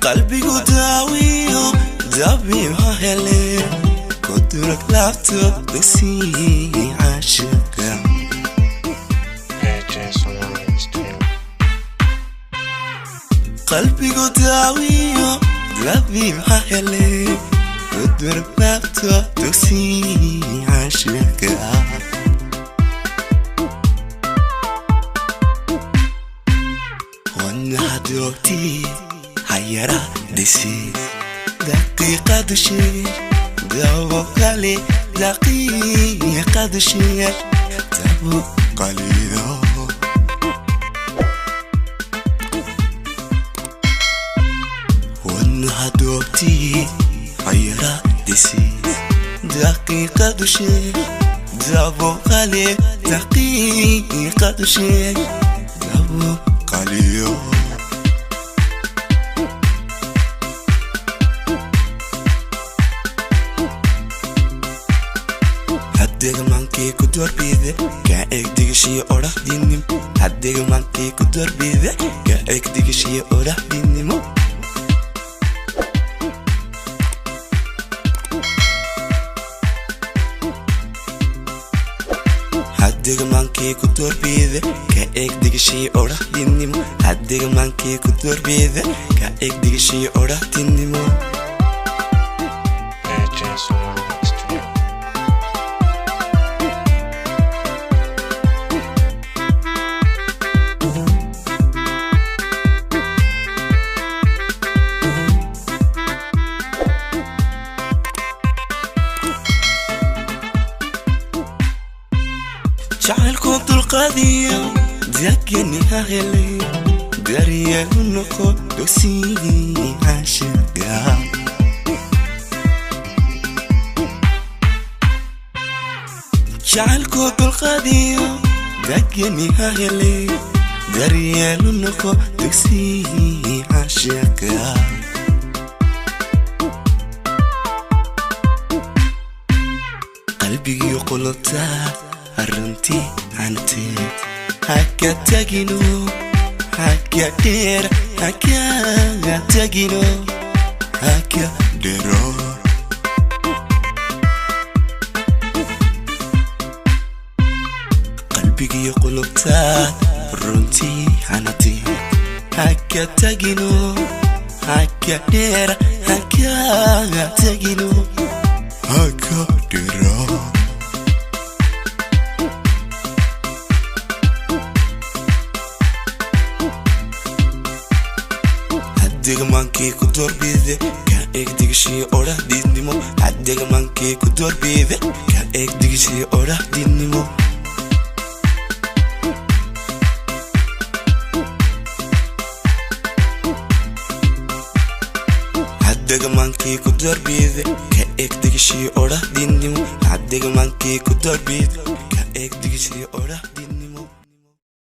قلبي قداوي دابي ههلي كدرك لابتوب دسي عاشقة قلبي قداوي دابي ههلي كدرك لابتوب دسي عاشقة وانا دوتي حيرا دسي دقيقة دشي دابو قالي دقيقة دشي دابو قالي وانا دوتي حيرا دسي دقيقة دشي دابو قالي دقيقة دشي دابو قالي Haddega mankii ku doorbide ka eegdigashiyo odhahdinimo Haddega mankii ku doorbide ka eegdigashiyo odhahdinimo Haddega mankii ku doorbide ka eegdigashiyo odhahdinimo Haddega mankii ku doorbide ka eegdigashiyo odhahdinimo جعلكم القضية ذاكني ههلي داريا النقو دوسي عاشقة جعلكم القضية ذاكني ههلي داريا النقو دوسي عاشقة قلبي يقولتا أرنتي عنتي هكا تجينو هكا دير هكا تجينو هكا ديرو قلبي يقول بتاع أرنتي عنتي هكا تجينو هكا دير هكا تجينو هكا ديرو Haddega mankii ku doorbide ka eegdigashiyo odhahdinimo Haddega mankii ku doorbide ka eegdigashiyo odhahdinimo Haddega mankii ku doorbide ka eegdigashiyo odhahdinimo Haddega mankii ku doorbide ka eegdigashiyo odhahdinimo